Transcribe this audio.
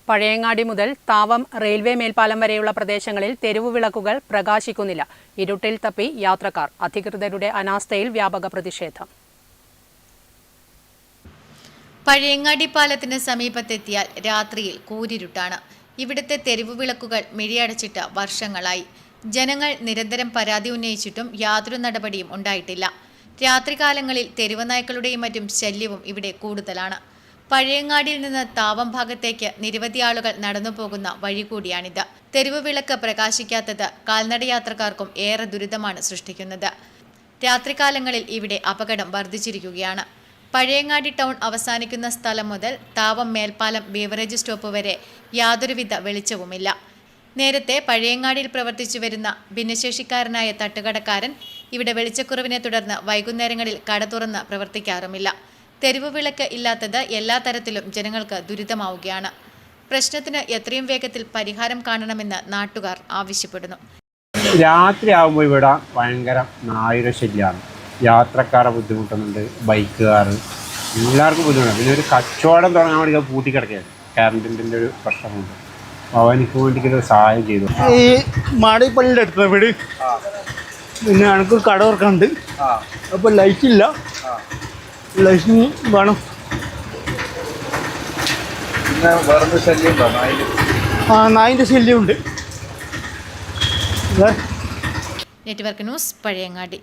പഴയങ്ങാടി മുതൽ താവം റെയിൽവേ മേൽപ്പാലം വരെയുള്ള പ്രദേശങ്ങളിൽ തെരുവുവിളക്കുകൾ പ്രകാശിക്കുന്നില്ല. ഇരുട്ടിൽ തപ്പി യാത്രക്കാർ. അധികൃതരുടെ അനാസ്ഥയിൽ വ്യാപക പ്രതിഷേധം. പഴയങ്ങാടി പാലത്തിന് സമീപത്തെത്തിയാൽ രാത്രിയിൽ കൂരിരുട്ടാണ്. ഇവിടുത്തെ തെരുവുവിളക്കുകൾ മിഴിയടച്ചിട്ട് വർഷങ്ങളായി. ജനങ്ങൾ നിരന്തരം പരാതി ഉന്നയിച്ചിട്ടും യാതൊരു നടപടിയും ഉണ്ടായിട്ടില്ല. രാത്രികാലങ്ങളിൽ തെരുവുനായ്ക്കളുടെയും മറ്റും ശല്യവും ഇവിടെ കൂടുതലാണ്. പഴയങ്ങാടിയിൽ നിന്ന് താവം ഭാഗത്തേക്ക് നിരവധി ആളുകൾ നടന്നു പോകുന്ന വഴി കൂടിയാണിത്. തെരുവ് വിളക്ക് പ്രകാശിക്കാത്തത് കാൽനടയാത്രക്കാർക്കും ഏറെ ദുരിതമാണ് സൃഷ്ടിക്കുന്നത്. രാത്രികാലങ്ങളിൽ ഇവിടെ അപകടം വർദ്ധിച്ചിരിക്കുകയാണ്. പഴയങ്ങാടി ടൗൺ അവസാനിക്കുന്ന സ്ഥലം മുതൽ താവം മേൽപ്പാലം ബീവറേജ് സ്റ്റോപ്പ് വരെ യാതൊരുവിധ വെളിച്ചവുമില്ല. നേരത്തെ പഴയങ്ങാടിയിൽ പ്രവർത്തിച്ചു വരുന്ന ഭിന്നശേഷിക്കാരനായ തട്ടുകടക്കാരൻ ഇവിടെ വെളിച്ചക്കുറവിനെ തുടർന്ന് വൈകുന്നേരങ്ങളിൽ കട തുറന്ന് പ്രവർത്തിക്കാറുമില്ല. തെരുവ് വിളക്ക് ഇല്ലാത്തത് എല്ലാ തരത്തിലും ജനങ്ങൾക്ക് ദുരിതമാവുകയാണ്. പ്രശ്നത്തിന് എത്രയും വേഗത്തിൽ പരിഹാരം കാണണമെന്ന് നാട്ടുകാർ ആവശ്യപ്പെടുന്നു. രാത്രിയാകുമ്പോൾ ഇവിടെ ഭയങ്കര നായര ശല്യമാണ്. യാത്രക്കാരെ ബുദ്ധിമുട്ടുന്നുണ്ട്, ബൈക്കുകാർ എല്ലാവർക്കും ബുദ്ധിമുട്ടാണ്. പിന്നെ ഒരു കച്ചവടം തുടങ്ങാൻ വേണ്ടി പൂട്ടി കിടക്കുകയാണ്. കറണ്ടിൻ്റെ ഒരു പ്രശ്നമുണ്ട്. അവനിക്ക് വേണ്ടിയൊരു സഹായം ചെയ്തു. ഈ മാടിപ്പള്ളിയുടെ അടുത്ത വീട്, പിന്നെ എനിക്കൊരു കട തുറക്കാനുണ്ട്. അപ്പോൾ ലൈറ്റില്ല, ലൈറ്റിന് വേണം. നായിൻ്റെ ശല്യമുണ്ട്. Network news, Pazhayangadi.